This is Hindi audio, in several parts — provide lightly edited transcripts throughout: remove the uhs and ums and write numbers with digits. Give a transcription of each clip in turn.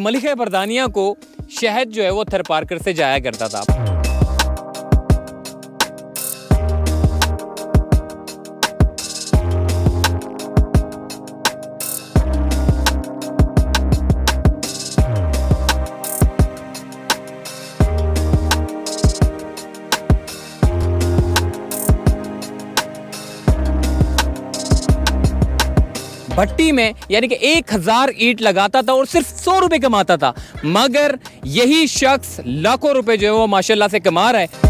मलिका बरदानिया को शहद जो है वो थरपारकर से जाया करता था। भट्टी में यानी कि 1000 ईंट लगाता था और सिर्फ 100 रुपए कमाता था, मगर यही शख्स लाखों रुपए जो है वो माशाल्लाह से कमा रहा है।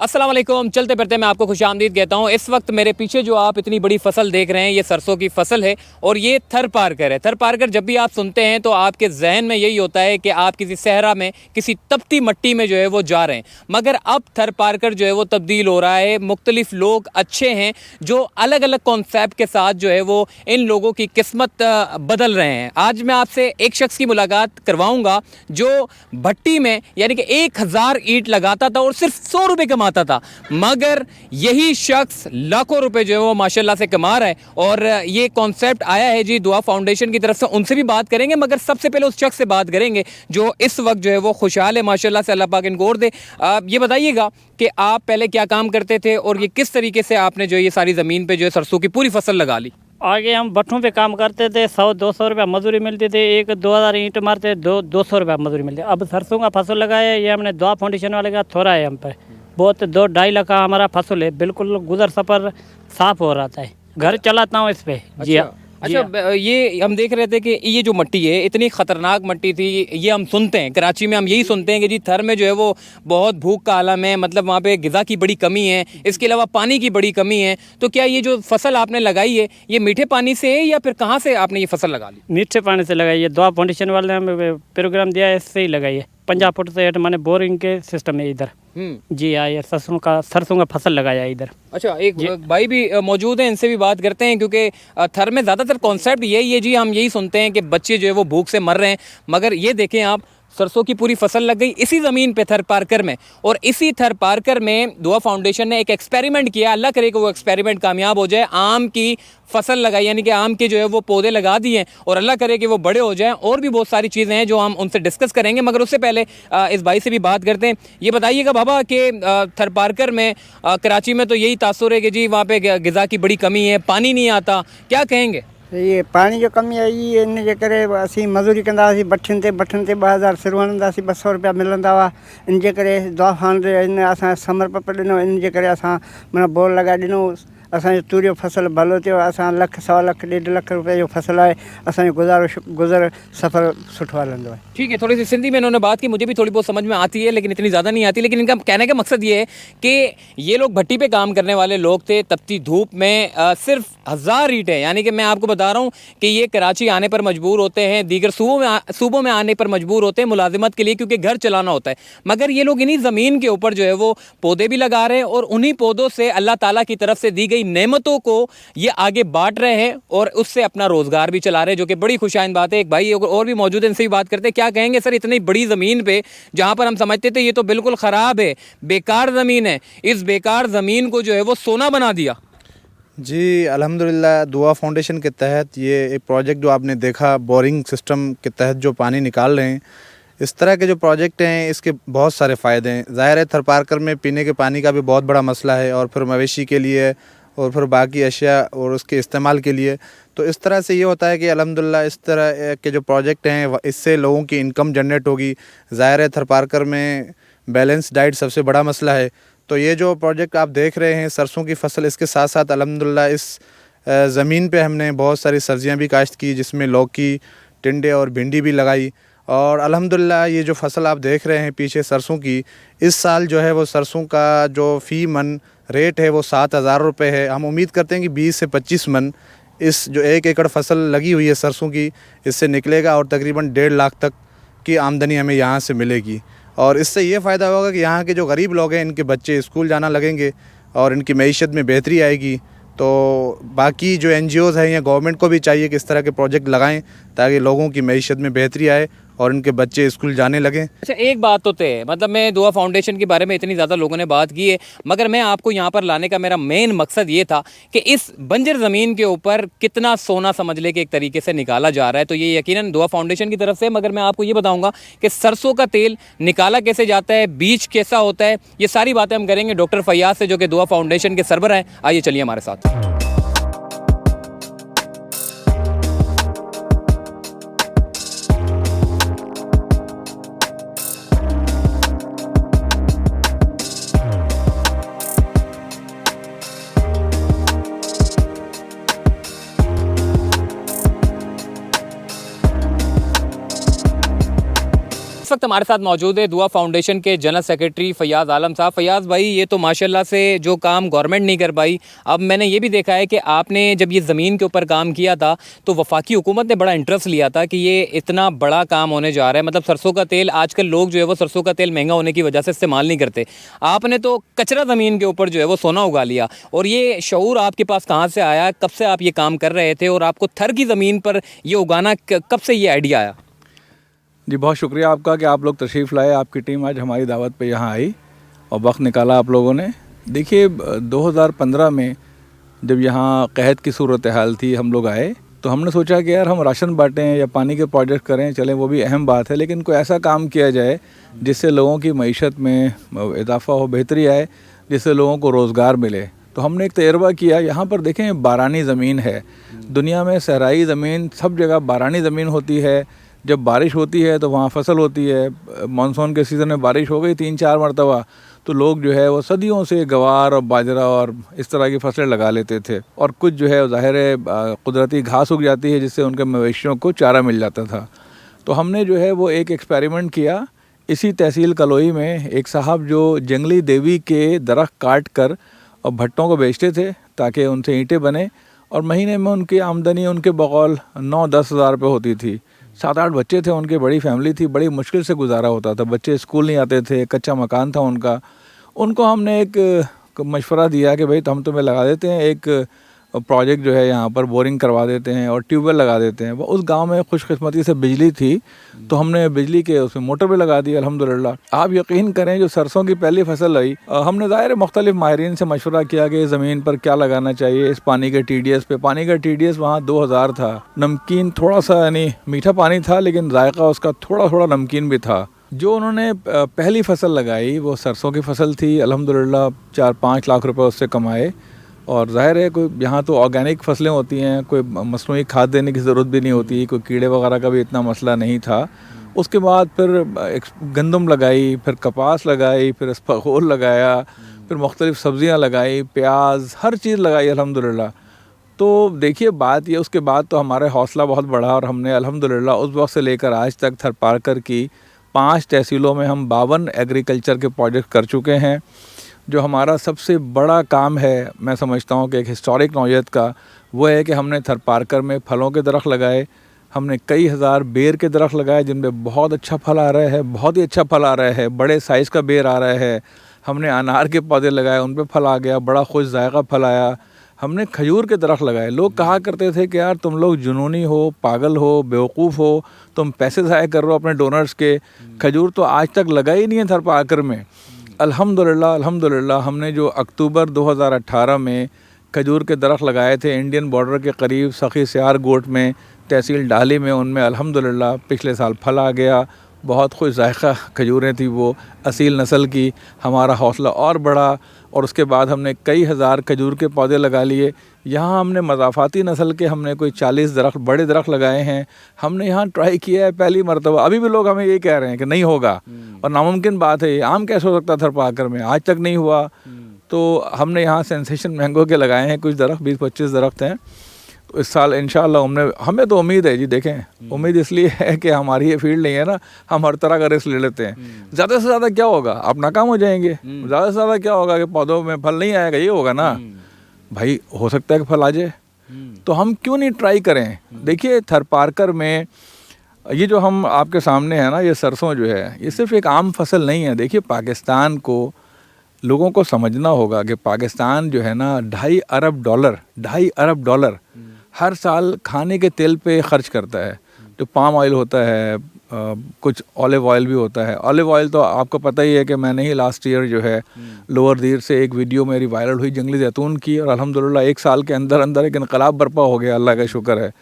अस्सलाम वालेकुम, चलते फिरते मैं आपको खुशामदीद कहता हूँ। इस वक्त मेरे पीछे जो आप इतनी बड़ी फसल देख रहे हैं ये सरसों की फसल है और ये थरपारकर है। थरपारकर जब भी आप सुनते हैं तो आपके जहन में यही होता है कि आप किसी सहरा में किसी तपती मिट्टी में जो है वो जा रहे हैं, मगर अब थरपारकर जो है वो तब्दील हो रहा है। मुख्तलिफ लोग अच्छे हैं जो अलग अलग कॉन्सेप्ट के साथ जो है वो इन लोगों की किस्मत बदल रहे हैं। आज मैं आपसे एक शख्स की मुलाकात करवाऊँगा जो भट्टी में यानी कि 1000 ईंट लगाता था और सिर्फ 100 रुपये कमाता था, मगर यही शख्स लाखों रुपए जो है वो माशाल्लाह से कमा रहा है। और ये कॉन्सेप्ट आया है जी दुआ फाउंडेशन की तरफ से, उनसे भी बात करेंगे, मगर सबसे पहले उस शख्स से बात करेंगे जो इस वक्त जो है वो खुशहाल है माशाल्लाह से, अल्लाह पाक इनको और दे। ये बताइएगा कि आप पहले क्या काम करते थे और ये किस तरीके से आपने जो ये सारी ज़मीन पे जो है सरसों की पूरी फसल लगा ली? आगे हम भट्ठों पे काम करते थे, 100-200 रुपया मजदूरी मिलती थी। 1-2000 ईंट मारते 200 रुपया मजदूरी मिलती। अब सरसों का फसल लगाया, ये हमने दुआ फाउंडेशन वाले का थोड़ा है हम पे, बहुत 2-2.5 लाख का हमारा फसल है। बिल्कुल गुजर सफ़र साफ हो रहा था, घर चलाता हूँ इस पे। जी हाँ। अच्छा, ये हम देख रहे थे कि ये जो मिट्टी है इतनी ख़तरनाक मिट्टी थी। ये हम सुनते हैं कराची में, हम यही सुनते हैं कि जी थर में जो है वो बहुत भूख का आलम है, मतलब वहाँ पे ग़िज़ा की बड़ी कमी है, इसके अलावा पानी की बड़ी कमी है। तो क्या ये जो फसल आपने लगाई है ये मीठे पानी से है या फिर कहाँ से आपने ये फसल लगा ली? मीठे पानी से लगाई है, दुआ फाउंडेशन वाले ने हमें प्रोग्राम दिया है, इससे ही लगाई है। 50 फुट से हेठ माने बोरिंग के सिस्टम है इधर। जी हाँ, ये सरसों का फसल लगाया है इधर। अच्छा, एक भाई भी मौजूद हैं, इनसे भी बात करते हैं, क्योंकि थर में ज़्यादातर कॉन्सेप्ट यही है जी, हम यही सुनते हैं कि बच्चे जो है वो भूख से मर रहे हैं, मगर ये देखें आप सरसों की पूरी फसल लग गई इसी ज़मीन पे थरपारकर में। और इसी थरपारकर में दुआ फाउंडेशन ने एक एक्सपेरिमेंट किया, अल्लाह करे कि वो एक्सपेरिमेंट कामयाब हो जाए। आम की फसल लगाई, यानी कि आम के जो है वो पौधे लगा दिए और अल्लाह करे कि वो बड़े हो जाएं। और भी बहुत सारी चीज़ें हैं जो हम उनसे डिस्कस करेंगे, मगर उससे पहले इस भाई से भी बात करते हैं। ये बताइएगा बाबा कि थरपारकर में कराची में तो यही तासुर है कि जी वहाँ पे ग़िज़ा की बड़ी कमी है, पानी नहीं आता, क्या कहेंगे? ये पानी जो कमी आई है इन जे करे असीं मज़दूरी कंदा हुआसीं भट्ठियुनि ते 2000 सिर वणंदासीं, 200 रुपया मिलंदा हुआ। इन जे करे दुआ फाउंडेशन ने असां समर्पण ॾिनो, इन जे करे असां माना बोर लॻाए ॾिनो। असांजो तूरियो फसल भलो थियो, असां 1 सवा लख 1.5 लाख रुपए जो फसल है, असांजो गुज़र सफ़र सुठो हलंदो है। ठीक है, थोड़ी सी सिंधी में इन्होंने बात की, मुझे भी थोड़ी बहुत समझ में आती है लेकिन इतनी ज़्यादा नहीं आती। लेकिन इनका कहने का मकसद ये है कि ये लोग भट्टी पे काम करने वाले लोग थे, तपती धूप में सिर्फ 1000 ईंटें, यानी कि मैं आपको बता रहा हूँ कि ये कराची आने पर मजबूर होते हैं, दीगर सूबों में आने पर मजबूर होते हैं मुलाजिमत के लिए, क्योंकि घर चलाना होता है। मगर ये लोग इन्हीं ज़मीन के ऊपर जो है वो पौधे भी लगा रहे हैं और उन्हीं पौधों से अल्लाह ताला की तरफ से दी गई नेमतों को ये आगे बांट रहे हैं और उससे अपना रोजगार भी चला रहे हैं, जो कि बड़ी खुशाइन बात है। एक भाई और भी मौजूद है, इनसे भी बात करते हैं। क्या कहेंगे सर, इतनी बड़ी ज़मीन पे जहाँ पर हम समझते थे ये तो बिल्कुल ख़राब है, बेकार ज़मीन है, इस बेकार ज़मीन को जो है वो सोना बना दिया? जी अल्हम्दुलिल्लाह, दुआ फाउंडेशन के तहत ये एक प्रोजेक्ट जो आपने देखा, बोरिंग सिस्टम के तहत जो पानी निकाल रहे हैं, इस तरह के जो प्रोजेक्ट हैं इसके बहुत सारे फ़ायदे हैं। ज़ाहिर है थरपारकर में पीने के पानी का भी बहुत बड़ा मसला है, और फिर मवेशी के लिए और फिर बाकी अशिया और उसके इस्तेमाल के लिए। तो इस तरह से ये होता है कि अल्हम्दुलिल्लाह इस तरह के जो प्रोजेक्ट हैं इससे लोगों की इनकम जनरेट होगी। ज़ाहिर है थरपारकर में बैलेंस डाइट सबसे बड़ा मसला है। तो ये जो प्रोजेक्ट आप देख रहे हैं सरसों की फसल, इसके साथ साथ अल्हम्दुलिल्लाह इस ज़मीन पे हमने बहुत सारी सब्ज़ियाँ भी काश्त की, जिसमें लौकी, टिंडे और भिंडी भी लगाई। और अल्हम्दुलिल्लाह ये जो फसल आप देख रहे हैं पीछे सरसों की, इस साल जो है वो सरसों का जो फ़ी मन रेट है वो 7000 रुपये है। हम उम्मीद करते हैं कि 20 से 25 मन इस जो 1 एकड़ फसल लगी हुई है सरसों की, इससे निकलेगा और तकरीबन 1.5 लाख तक की आमदनी हमें यहाँ से मिलेगी। और इससे ये फ़ायदा होगा कि यहाँ के जो गरीब लोग हैं इनके बच्चे स्कूल जाना लगेंगे और इनकी मईशत में बेहतरी आएगी। तो बाकी जो NGOs हैं या गवर्नमेंट को भी चाहिए कि इस तरह के प्रोजेक्ट लगाएं ताकि लोगों की मईशत में बेहतरी आए और इनके बच्चे स्कूल जाने लगे। अच्छा, एक बात तो तय है, मतलब मैं दुआ फाउंडेशन के बारे में इतनी ज़्यादा लोगों ने बात की है, मगर मैं आपको यहाँ पर लाने का मेरा मेन मकसद ये था कि इस बंजर ज़मीन के ऊपर कितना सोना समझ ले कि एक तरीके से निकाला जा रहा है। तो ये यकीनन दुआ फाउंडेशन की तरफ से, मगर मैं आपको ये बताऊँगा कि सरसों का तेल निकाला कैसे जाता है, बीज कैसा होता है, ये सारी बातें हम करेंगे डॉक्टर फैयाज से, जो कि दुआ फाउंडेशन के सरबराह हैं। आइए चलिए हमारे साथ। इस वक्त हमारे साथ मौजूद है दुआ फाउंडेशन के जनरल सेक्रेटरी फैयाज आलम साहब। फैयाज भाई, ये तो माशाल्लाह से जो काम गवर्नमेंट नहीं कर पाई, अब मैंने ये भी देखा है कि आपने जब ये ज़मीन के ऊपर काम किया था तो वफाकी हुकूमत ने बड़ा इंटरेस्ट लिया था कि ये इतना बड़ा काम होने जा रहा है। मतलब सरसों का तेल, आजकल लोग जो है वो सरसों का तेल महंगा होने की वजह से इस्तेमाल नहीं करते, आपने तो कचरा ज़मीन के ऊपर जो है वो सोना उगा लिया। और ये शऊर आपके पास कहाँ से आया, कब से आप ये काम कर रहे थे, और आपको थर की ज़मीन पर ये उगाना कब से ये आइडिया आया? जी, बहुत शुक्रिया आपका कि आप लोग तशरीफ़ लाए। आपकी टीम आज हमारी दावत पे यहाँ आई और वक्त निकाला आप लोगों ने। देखिए, 2015 में जब यहाँ कहत की सूरत हाल थी, हम लोग आए तो हमने सोचा कि यार हम राशन बांटें या पानी के प्रोजेक्ट करें, चलें वो भी अहम बात है, लेकिन कोई ऐसा काम किया जाए जिससे लोगों की मईशत में इजाफ़ा हो, बेहतरी आए, जिससे लोगों को रोज़गार मिले। तो हमने एक तजर्बा किया। यहाँ पर देखें, बारानी ज़मीन है, दुनिया में सहराई ज़मीन सब जगह बारानी ज़मीन होती है। जब बारिश होती है तो वहाँ फसल होती है। मानसून के सीज़न में बारिश हो गई 3-4 मरतबा, तो लोग जो है वो सदियों से गवार और बाजरा और इस तरह की फसलें लगा लेते थे, और कुछ जो है ज़ाहिर है कुदरती घास उग जाती है जिससे उनके मवेशियों को चारा मिल जाता था। तो हमने जो है वो एक एक्सपेरिमेंट किया। इसी तहसील कलोई में एक साहब जो जंगली देवी के दरख्त काट कर और भट्टों को बेचते थे ताकि उनसे ईंटें बने, और महीने में उनकी आमदनी उनके बकौल 9-10 हज़ार रुपये होती थी। 7-8 बच्चे थे उनके, बड़ी फैमिली थी, बड़ी मुश्किल से गुजारा होता था। बच्चे स्कूल नहीं आते थे, कच्चा मकान था उनका। उनको हमने एक मशवरा दिया कि भाई हम तुम्हें लगा देते हैं एक प्रोजेक्ट जो है, यहाँ पर बोरिंग करवा देते हैं और ट्यूबवेल लगा देते हैं। वो उस गांव में खुशकिस्मती से बिजली थी, तो हमने बिजली के उसमें मोटर भी लगा दी अल्हम्दुलिल्लाह। आप यकीन करें, जो सरसों की पहली फसल आई, हमने ज़ाहिर मुख्तलिफ माहिरीन से मशवरा किया कि ज़मीन पर क्या लगाना चाहिए इस पानी के TDS पे। पानी का TDS वहाँ 2000 था। नमकीन थोड़ा सा, यानी मीठा पानी था, लेकिन जायका उसका थोड़ा थोड़ा नमकीन भी था। जो उन्होंने पहली फसल लगाई वो सरसों की फसल थी। अल्हम्दुलिल्लाह 4-5 लाख रुपए उससे कमाए। और ज़ाहिर है, कोई यहाँ तो ऑर्गेनिक फसलें होती हैं, कोई मसनूई खाद देने की ज़रूरत भी नहीं होती, कोई कीड़े वगैरह का भी इतना मसला नहीं था। उसके बाद फिर गंदम लगाई, फिर कपास लगाई, फिर इसफगोल लगाया, फिर मुख्तलिफ़ सब्ज़ियाँ लगाई, प्याज, हर चीज़ लगाई अल्हम्दुलिल्लाह। तो देखिए, बात ये, उसके बाद तो हमारा हौसला बहुत बढ़ा और हमने अल्हम्दुलिल्लाह उस वक्त से लेकर आज तक थरपारकर की 5 तहसीलों में हम 52 एग्रीकल्चर के प्रोजेक्ट कर चुके हैं। जो हमारा सबसे बड़ा काम है, मैं समझता हूँ कि एक हिस्टोरिक नौयत का, वो है कि हमने थरपारकर में फलों के दरख्त लगाए। हमने कई हज़ार बेर के दरख्त लगाए जिनमें बहुत अच्छा फल आ रहा है, बहुत ही अच्छा फल आ रहा है, बड़े साइज़ का बेर आ रहा है। हमने अनार के पौधे लगाए, उन पर फल आ गया, बड़ा खुश जायका फल आया। हमने खजूर के दरख्त लगाए। लोग कहा करते थे कि यार तुम लोग जुनूनी हो, पागल हो, बेवकूफ़ हो, तुम पैसे ज़ाया कर रहे हो अपने डोनर्स के। खजूर तो आज तक लगा ही नहीं है थरपारकर में। अल्हम्दुलिल्लाह हमने जो अक्टूबर 2018 में खजूर के दरख्त लगाए थे इंडियन बॉर्डर के करीब सखी सियार गोट में, तहसील डाली में, उनमें अल्हम्दुलिल्लाह पिछले साल फल आ गया। बहुत खुश जायका खजूरें थी, वो असील नस्ल की। हमारा हौसला और बढ़ा और उसके बाद हमने कई हज़ार खजूर के पौधे लगा लिए। यहाँ हमने मज़ाफ़ाती नस्ल के हमने कोई 40 दरख्त, बड़े दरख्त लगाए हैं। हमने यहाँ ट्राई किया है पहली मरतबा। अभी भी लोग हमें ये कह रहे हैं कि नहीं होगा और नामुमकिन बात है, आम कैसे हो सकता थरपारकर में, आज तक नहीं हुआ। तो हमने यहाँ सेंसेशन मैंगो के लगाए हैं कुछ दरख्त, 20-25 दरख्त हैं। तो इस साल इंशाअल्लाह हमें तो उम्मीद है जी। देखें, उम्मीद इसलिए है कि हमारी ये फील्ड नहीं है ना, हम हर तरह का रिस्क ले लेते हैं। ज़्यादा से ज़्यादा क्या होगा, आप नाकाम हो जाएंगे। ज़्यादा से ज़्यादा क्या होगा कि पौधों में फल नहीं आएगा, ये होगा ना भाई, हो सकता है कि फल आ जाए, तो हम क्यों नहीं ट्राई करें। देखिए, थरपारकर में ये जो हम आपके सामने है ना, ये सरसों जो है, ये सिर्फ एक आम फसल नहीं है। देखिए, पाकिस्तान को लोगों को समझना होगा कि पाकिस्तान जो है ना, $2.5 अरब हर साल खाने के तेल पे ख़र्च करता है। जो पाम ऑयल होता है, कुछ ऑलिव ऑयल भी होता है। ऑलिव ऑयल तो आपको पता ही है कि मैंने ही लास्ट ईयर जो है लोअर दीर से एक वीडियो मेरी वायरल हुई जंगली जैतून की, और अल्हम्दुलिल्लाह 1 साल के अंदर अंदर एक इनकलाब बर्पा हो गया, अल्लाह का शुक्र है।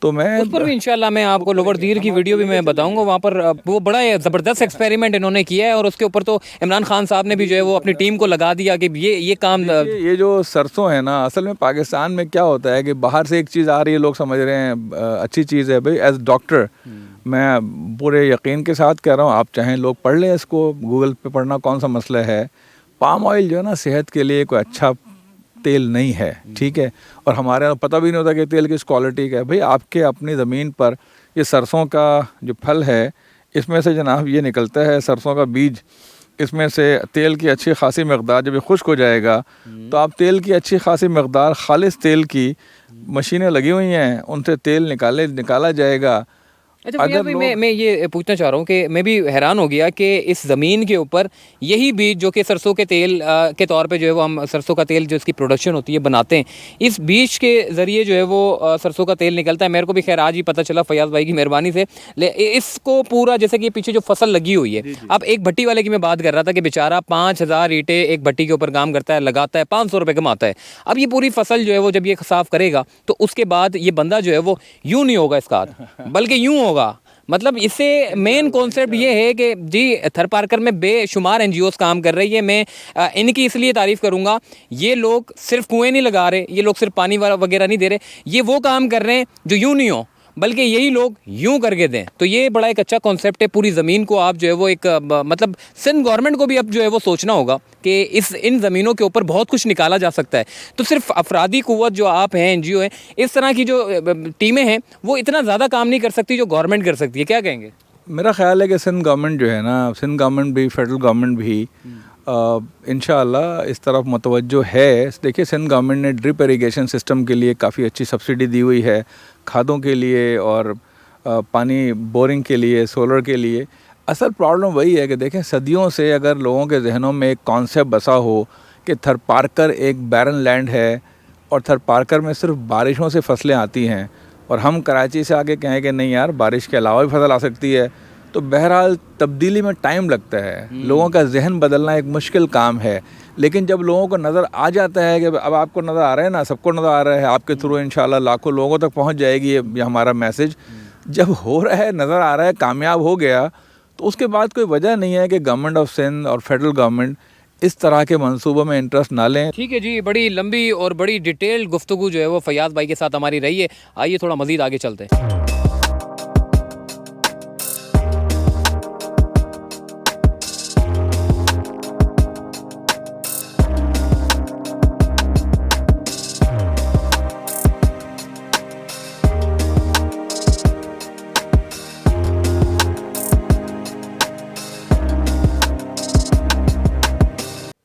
तो मैं उस पर भी इंशाल्लाह मैं आपको लोअर दीर की वीडियो भी मैं बताऊंगा। वहाँ पर वो बड़ा ज़बरदस्त एक्सपेरिमेंट इन्होंने किया है, और उसके ऊपर तो इमरान खान साहब ने भी जो है वो अपनी टीम को लगा दिया कि ये काम ये जो सरसों है ना, असल में पाकिस्तान में क्या होता है कि बाहर से एक चीज़ आ रही है, लोग समझ रहे हैं अच्छी चीज़ है। भाई एज डॉक्टर मैं पूरे यकीन के साथ कह रहा हूँ, आप चाहें लोग पढ़ लें इसको, गूगल पे पढ़ना कौन सा मसला है। पाम ऑयल जो है ना सेहत के लिए कोई अच्छा तेल नहीं है, ठीक है। और हमारे यहाँ पता भी नहीं होता कि तेल किस क्वालिटी का है। भाई आपके अपनी ज़मीन पर ये सरसों का जो फल है, इसमें से जनाब ये निकलता है सरसों का बीज, इसमें से तेल की अच्छी खासी मकदार, जब ये खुश्क हो जाएगा तो आप तेल की अच्छी खासी मकदार, खालिस तेल की मशीनें लगी हुई हैं, उनसे तेल निकाला जाएगा। अच्छा भैया, मैं ये पूछना चाह रहा हूँ कि मैं भी हैरान हो गया कि इस ज़मीन के ऊपर यही बीज जो कि सरसों के तेल के तौर पे जो है वो हम सरसों का तेल जो इसकी प्रोडक्शन होती है बनाते हैं, इस बीज के ज़रिए जो है वो सरसों का तेल निकलता है। मेरे को भी खैर आज ही पता चला फयाज भाई की मेहरबानी से। इसको पूरा जैसे कि पीछे जो फसल लगी हुई है, अब एक भट्टी वाले की मैं बात कर रहा था कि बेचारा 5000 ईंटें एक भट्टी के ऊपर काम करता है, लगाता है, 500 रुपये कमाता है। अब ये पूरी फसल जो है वो जब ये साफ़ करेगा तो उसके बाद ये बंदा जो है वो यूँ नहीं होगा इसका हाथ, बल्कि यूँ होगा। मतलब इससे मेन कॉन्सेप्ट ये है कि जी थरपारकर में बेशुमार एनजीओस काम कर रही है। मैं इनकी इसलिए तारीफ़ करूँगा, ये लोग सिर्फ कुएं नहीं लगा रहे, ये लोग सिर्फ पानी वगैरह नहीं दे रहे, ये वो काम कर रहे हैं जो यूँ नहीं हो, बल्कि यही लोग यूं करके दें। तो ये बड़ा एक अच्छा कॉन्सेप्ट है। पूरी ज़मीन को आप जो है वो एक मतलब सिंध गवर्नमेंट को भी अब जो है वो सोचना होगा कि इन ज़मीनों के ऊपर बहुत कुछ निकाला जा सकता है। तो सिर्फ अफरादी क़ुव्वत जो आप हैं, एनजीओ हैं, इस तरह की जो टीमें हैं वो इतना ज़्यादा काम नहीं कर सकती जो गवर्नमेंट कर सकती है। क्या कहेंगे? मेरा ख़्याल है कि सिंध गवर्नमेंट जो है ना, सिंध गवर्नमेंट भी, फेडरल गवर्नमेंट भी इंशाअल्लाह इस तरफ मुतवज्जो है। देखिए सिंध गवर्नमेंट ने ड्रिप इरिगेशन सिस्टम के लिए काफ़ी अच्छी सब्सिडी दी हुई है, खादों के लिए और पानी बोरिंग के लिए, सोलर के लिए। असल प्रॉब्लम वही है कि देखें सदियों से अगर लोगों के जहनों में एक कॉन्सेप्ट बसा हो कि थरपारकर एक बैरन लैंड है और थरपारकर में सिर्फ बारिशों से फसलें आती हैं, और हम कराची से आके कहें कि नहीं यार बारिश के अलावा भी फसल आ सकती है, तो बहरहाल तब्दीली में टाइम लगता है। लोगों का जहन बदलना एक मुश्किल काम है। लेकिन जब लोगों को नज़र आ जाता है कि अब आपको नज़र आ रहा है ना, सबको नज़र आ रहा है, आपके थ्रू इंशाल्लाह लाखों लोगों तक पहुंच जाएगी ये हमारा मैसेज। जब हो रहा है, नज़र आ रहा है, कामयाब हो गया, तो उसके बाद कोई वजह नहीं है कि गवर्नमेंट ऑफ सिंध और फेडरल गवर्नमेंट इस तरह के मंसूबों में इंटरेस्ट ना लें। ठीक है जी, बड़ी लंबी और बड़ी डिटेल्ड गुफ्तगू जो है वो फयाज भाई के साथ हमारी रही है। आइए थोड़ा मज़ीद आगे चलते हैं।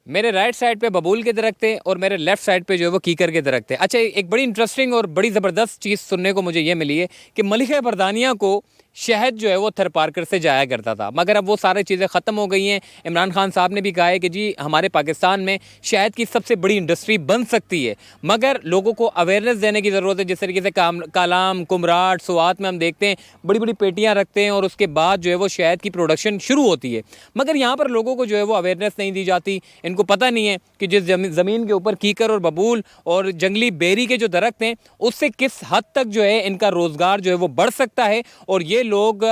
मेरे राइट साइड पे बबूल के दरख्त थे और मेरे लेफ्ट साइड पे जो है वो कीकर के दरख्त थे। अच्छा, एक बड़ी इंटरेस्टिंग और बड़ी ज़बरदस्त चीज़ सुनने को मुझे ये मिली है कि मलिका बरदानिया को शहद जो है वो थरपारकर से जाया करता था, मगर अब वो सारी चीज़ें ख़त्म हो गई हैं। इमरान खान साहब ने भी कहा है कि जी हमारे पाकिस्तान में शहद की सबसे बड़ी इंडस्ट्री बन सकती है, मगर लोगों को अवेयरनेस देने की ज़रूरत है। जिस तरीके से कालाम, कुमराट, सुवात में हम देखते हैं बड़ी बड़ी पेटियाँ रखते हैं और उसके बाद जो है वो शहद की प्रोडक्शन शुरू होती है, मगर यहाँ पर लोगों को जो है वो अवेयरनेस नहीं दी जाती। इनको पता नहीं है कि जिस ज़मीन के ऊपर कीकर और बबूल और जंगली बेरी के जो दरख्त हैं उससे किस हद तक जो है इनका रोज़गार जो है वो बढ़ सकता है, और ये लोग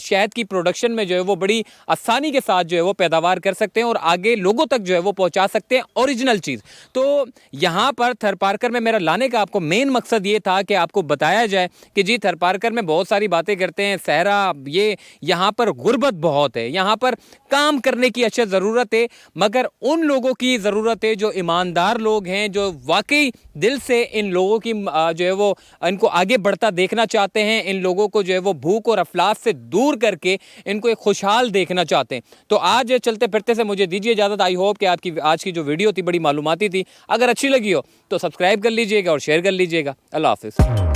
शहद की प्रोडक्शन में जो है वो बड़ी आसानी के साथ जो है वो पैदावार कर सकते हैं और आगे लोगों तक जो है वो पहुंचा सकते हैं ओरिजिनल चीज़। तो यहाँ पर थरपारकर में मेरा लाने का आपको मेन मकसद ये था कि आपको बताया जाए कि जी थरपारकर में बहुत सारी बातें करते हैं, सहरा, ये यहाँ पर गुर्बत बहुत है, यहाँ पर काम करने की अच्छा ज़रूरत है, मगर उन लोगों की ज़रूरत है जो ईमानदार लोग हैं, जो वाकई दिल से इन लोगों की जो है वो इनको आगे बढ़ता देखना चाहते हैं, इन लोगों को जो है वो भूख और अफलास से दूर करके इनको एक खुशहाल देखना चाहते हैं। तो आज चलते फिरते से मुझे दीजिए इजाज़त। आई होप कि आपकी आज की जो वीडियो थी बड़ी मालूमाती थी। अगर अच्छी लगी हो तो सब्सक्राइब कर लीजिएगा और शेयर कर लीजिएगा। अल्लाह हाफिज़।